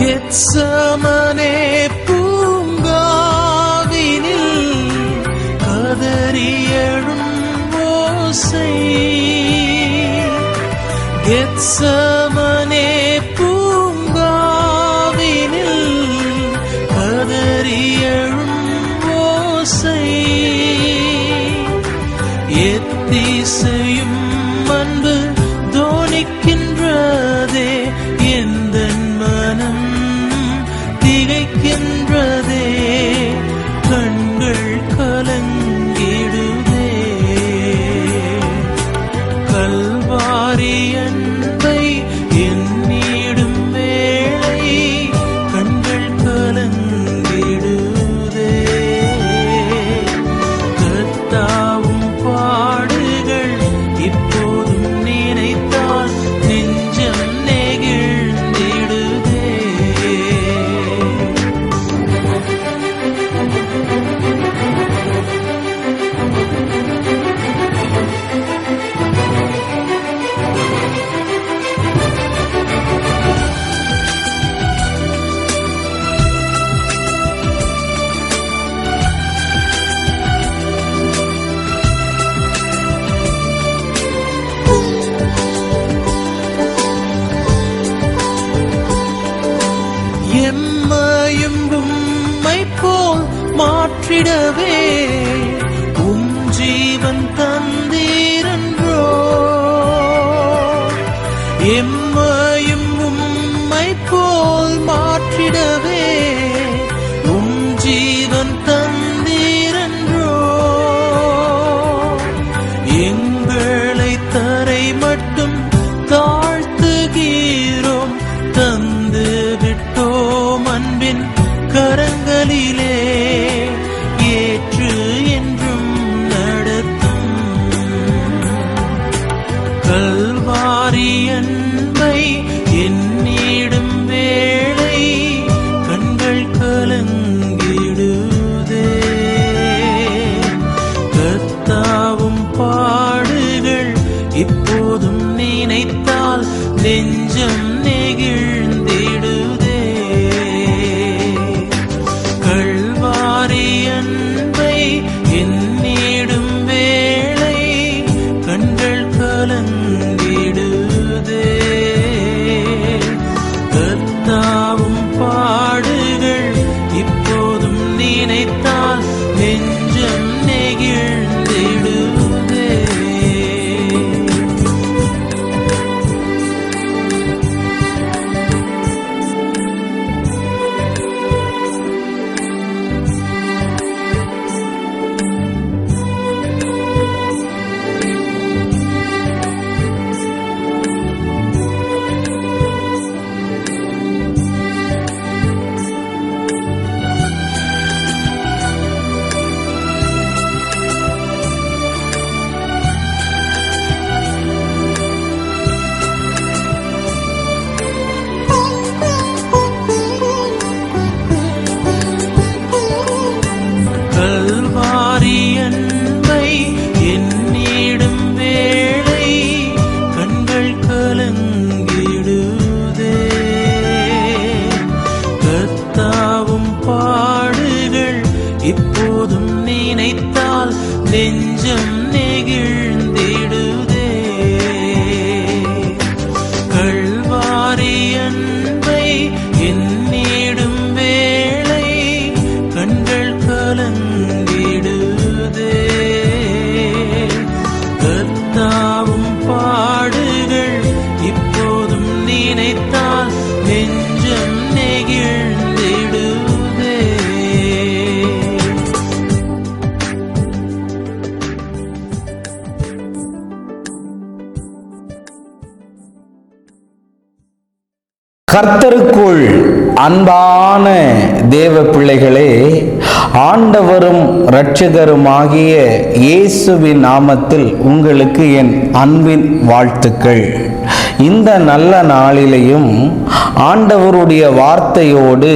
கெத்சமனே பூங்காவினில் கதறி எழும் ஓசை, கெத்சமனே பூங்காவினில் கதறி எழும் ஓசை, எத்திசையும் அன்பு தோனிக்கின்றதே, எந்தன் மனம் திகைக்கின்றதே, கண்கள் கலங்கிடுதே. கல்வாரி அன்பை எண்ணிடும் வேளை கண்கள் கலங்கிடுதே. கர்த்தாவும் பாடுகள் இப்போதும் நினைத்தால் நெஞ்சம் நெகிழ்ந்திடுதே. எம்மையும் உம்மை போல் மாற்றிடவே உம் ஜீவன் தந்தீரன்றோ, எம்மையும் உம்மை போல் மாற்றிடவே உம் ஜீவன் தந்தீரன்றோ, எங்களை தரை மட்டும் தாழ்த்துகிறோம், தந்து விட்டோம் அன்பின் கரங்களிலே, ஏற்று என்றும் நடத்தும். கல்வாரி அன்பை எண்ணிடும் வேளை கண்கள் கலங்கிடுதே. கர்த்தாவும் பாடுகள் இப்போதும் நினைத்தால் நெஞ்சம் நெகிழ்ந்திடுதே. கல்வாரி அன்பை எண்ணிடும் வேளை கண்கள் கலங்கிடுதே. கர்த்தாவும் பாடுகள் இப்போதும் நினைத்தால் நெஞ்சம் நெகிழ்ந்திடுதே. கல்வாரி அன்பை எண்ணிடும் வேளை கண்கள் கலங்கிடுதே. கர்த்தாவும் பாடுகள் இப்போதும் நினைத்தால் நெஞ்சம் நெகிழ்ந்திடுதே. கல்வாரி அன்பை எண்ணிடும் வேளை கண்கள் கலங்கிடுதே. கர்த்தாவும் பாடுகள் இப்போதும் நினைத்தால் நெஞ்சம் நெகிழ்ந்திடுதே. கர்த்தருக்குள் அன்பான தேவ பிள்ளைகளே, ஆண்டவரும் இரட்சகருமாகிய இயேசுவின் நாமத்தில் உங்களுக்கு என் அன்பின் வாழ்த்துக்கள். இந்த நல்ல நாளிலேயும் ஆண்டவருடைய வார்த்தையோடு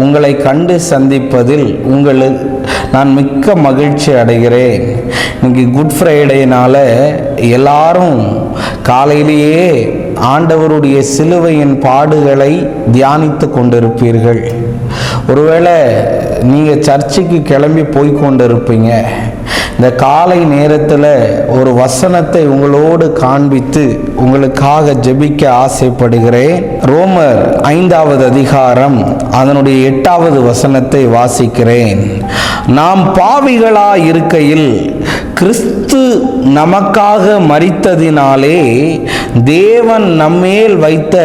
உங்களை கண்டு சந்திப்பதில் நான் மிக்க மகிழ்ச்சி அடைகிறேன். இன்னைக்கு குட் ஃப்ரைடேனால எல்லாரும் காலையிலேயே ஆண்டவருடைய சிலுவையின் பாடுகளை தியானித்து கொண்டிருப்பீர்கள். ஒருவேளை நீங்கள் சர்ச்சுக்கு கிளம்பி போய் கொண்டிருப்பீங்க. இந்த காலை நேரத்தில் ஒரு வசனத்தை உங்களோடு காண்பித்து உங்களுக்காக ஜெபிக்க ஆசைப்படுகிறேன். ரோமர் 5வது அதிகாரம் அதனுடைய 8வது வசனத்தை வாசிக்கிறேன். நாம் பாவிகளாய் இருக்கையில் கிறிஸ்து நமக்காக மரித்ததினாலே தேவன் நம்மேல் வைத்த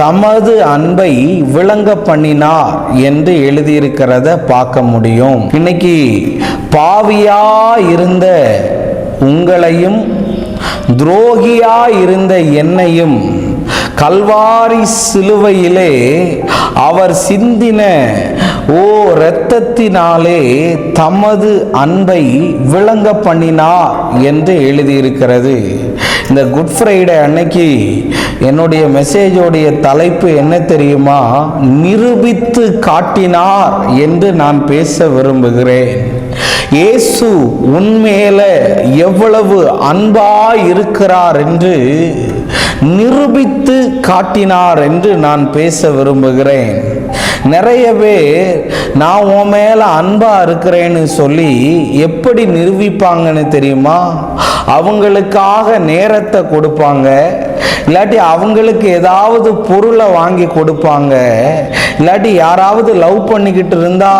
தமது அன்பை விளங்க பண்ணினார் என்று எழுதியிருக்கிறத பார்க்க முடியும். இன்னைக்கு பாவியா இருந்த உங்களையும் துரோகியா இருந்த என்னையும் கல்வாரி சிலுவையிலே அவர் சிந்தின இரத்தத்தினாலே தமது அன்பை விளங்க பண்ணினார் என்று எழுதியிருக்கிறது. இந்த குட் ஃப்ரைடே அன்னைக்கு என்னுடைய மெசேஜோடைய தலைப்பு என்ன தெரியுமா? நிரூபித்து காட்டினார் என்று நான் பேச விரும்புகிறேன். இயேசு உன்மேல எவ்வளவு அன்பாய் இருக்கிறார் என்று நிரூபித்து காட்டினார் என்று நான் பேச விரும்புகிறேன். நிறைய பேர் நான் உன் மேல அன்பா இருக்கிறேன்னு சொல்லி எப்படி நிரூபிப்பாங்கன்னு தெரியுமா? அவங்களுக்காக நேரத்தை கொடுப்பாங்க, இல்லாட்டி அவங்களுக்கு ஏதாவது பொருளை வாங்கி கொடுப்பாங்க, இல்லாட்டி யாராவது லவ் பண்ணிக்கிட்டு இருந்தா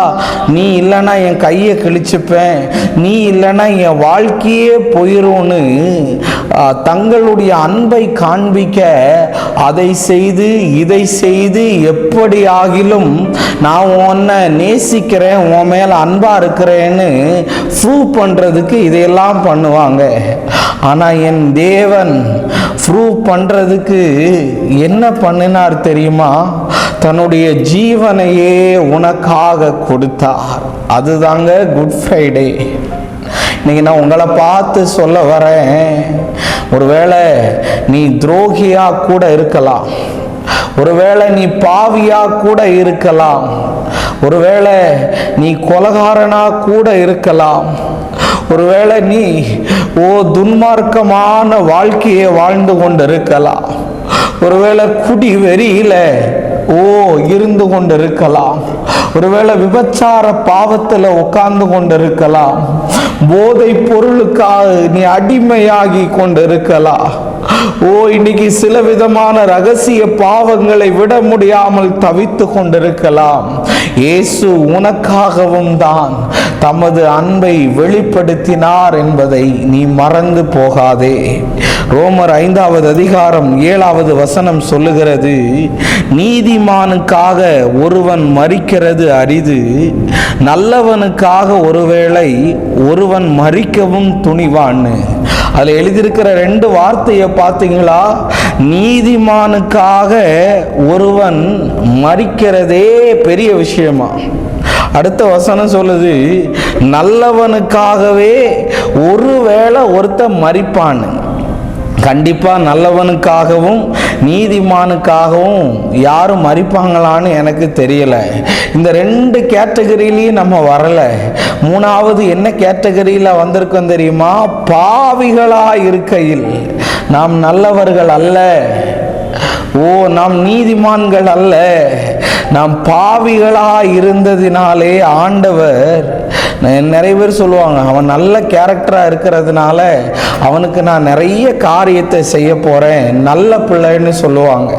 நீ இல்லைன்னா என் கையை கிழிச்சுப்பேன், நீ இல்லைன்னா என் வாழ்க்கையே போயிரும்னு தங்களுடைய அன்பை காண்பிக்க அதை செய்து இதை செய்து எப்படி ஆகிலும் நான் உன்னை நேசிக்கிறேன், உன் மேல அன்பா இருக்கிறேன்னு ப்ரூவ் பண்றதுக்கு இதையெல்லாம் பண்ணுவாங்க. ஆனா என் தேவன் ப்ரூவ் பண்றதுக்கு என்ன பண்ணினார் தெரியுமா? தன்னுடைய ஜீவனையே உனக்காக கொடுத்தார். அதுதாங்க குட் ஃப்ரைடே. இன்னைக்கு நான் உங்களை பார்த்து சொல்ல வரேன், ஒருவேளை நீ துரோகியா கூட இருக்கலாம், ஒருவேளை நீ பாவியா கூட இருக்கலாம், ஒருவேளை நீ கொலைகாரனா கூட இருக்கலாம், ஒருவேளை நீ துன்மார்க்கமான வாழ்க்கையை வாழ்ந்து கொண்டு இருக்கலாம், ஒருவேளை குடி வெறியில இருந்து கொண்டு இருக்கலாம், ஒருவேளை விபச்சார பாவத்தில் உட்கார்ந்து கொண்டு இருக்கலாம், போதை பொருளுக்காக நீ அடிமையாகி கொண்டு இருக்கலாம், இன்னைக்கு சில விதமான ரகசிய பாவங்களை விட முடியாமல் தவித்து கொண்டிருக்கலாம். இயேசு உனக்காகவும் தான் தமது அன்பை வெளிப்படுத்தினார் என்பதை நீ மறந்து போகாதே. ரோமர் 5வது அதிகாரம் 7வது வசனம் சொல்லுகிறது, நீதிமானுக்காக ஒருவன் மரிக்கிறது அரிது, நல்லவனுக்காக ஒருவேளை ஒருவன் மரிக்கவும் துணிவான்னு. அதில் எழுதியிருக்கிற 2 வார்த்தையை பார்த்தீங்களா? நீதிமானுக்காக ஒருவன் மரிக்கிறதே பெரிய விஷயமா. அடுத்த வசனம் சொல்லுது, நல்லவனுக்காகவே ஒருவேளை ஒருத்தன் மரிப்பான்னு. கண்டிப்பா நல்லவனுக்காகவும் நீதிமானுக்காகவும் யாரும் மரிப்பாங்களான்னு எனக்கு தெரியல. இந்த 2 கேட்டகரியிலையும் நம்ம வரல. 3வது என்ன கேட்டகரியில வந்திருக்கோம் தெரியுமா? பாவிகளா இருக்கையில். நாம் நல்லவர்கள் அல்ல, நாம் நீதிமான்கள் அல்ல, நாம் பாவிகளா இருந்ததினாலே ஆண்டவர், நிறைய பேர் சொல்லுவாங்க அவன் நல்ல கேரக்டரா இருக்கிறதுனால அவனுக்கு நான் நிறைய காரியத்தை செய்ய போறேன், நல்ல பிள்ளைன்னு சொல்லுவாங்க.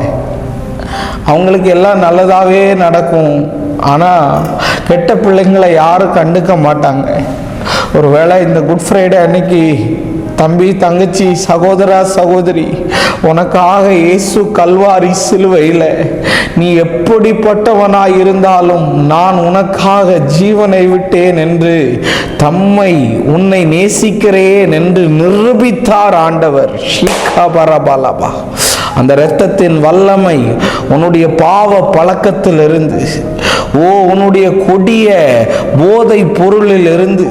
அவங்களுக்கு எல்லாம் நல்லதாவே நடக்கும். ஆனா கெட்ட பிள்ளைங்களை யாரும் கண்டுக்க மாட்டாங்க. ஒருவேளை இந்த குட் ஃப்ரைடே அன்னைக்கு தம்பி, தங்கச்சி, சகோதரா, சகோதரி, உனக்காக இயேசு கல்வாரி சிலுவையில் நீ எப்படிப்பட்டவனாய் இருந்தாலும் நான் உனக்காக ஜீவனை விட்டேன் என்று தம்மை உன்னை நேசிக்கிறேன் என்று நிரூபித்தார் ஆண்டவர். ஷீகாபரபலபா. அந்த இரத்தத்தின் வல்லமை உன்னுடைய பாவ பழக்கத்திலிருந்து, உன்னுடைய கொடிய போதை பொருளில் இருந்து,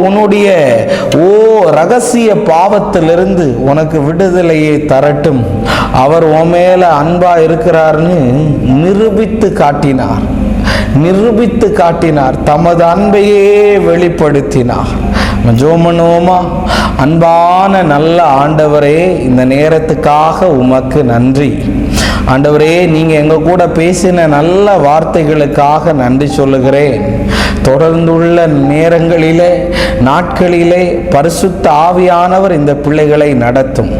உன்னுடைய ரகசிய பாவத்திலிருந்து உனக்கு விடுதலையை தரட்டும். அவர் உன் மேல அன்பா இருக்கிறார்னு நிரூபித்து காட்டினார், தமது அன்பையே வெளிப்படுத்தினார். ஜெபம் பண்ணுவோமா? அன்பான நல்ல ஆண்டவரே, இந்த நேரத்துக்காக உமக்கு நன்றி. ஆண்டவரே, நீங்க எங்க கூட பேசின நல்ல வார்த்தைகளுக்காக நன்றி சொல்லுகிறேன். தொடர்ந்துள்ள நேரங்களிலே, நாட்களிலே பரிசுத்த ஆவியானவர் இந்த பிள்ளைகளை நடத்தும்.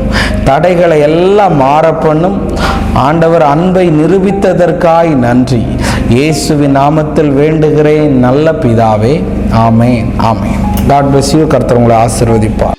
தடைகளை எல்லாம் மாற பண்ணும். ஆண்டவர் அன்பை நிரூபித்ததற்காய் நன்றி. இயேசுவின் நாமத்தில் வேண்டுகிறேன் நல்ல பிதாவே. ஆமேன், ஆமேன். God bless you. கர்த்தர் உங்களை ஆசீர்வதிப்பார்.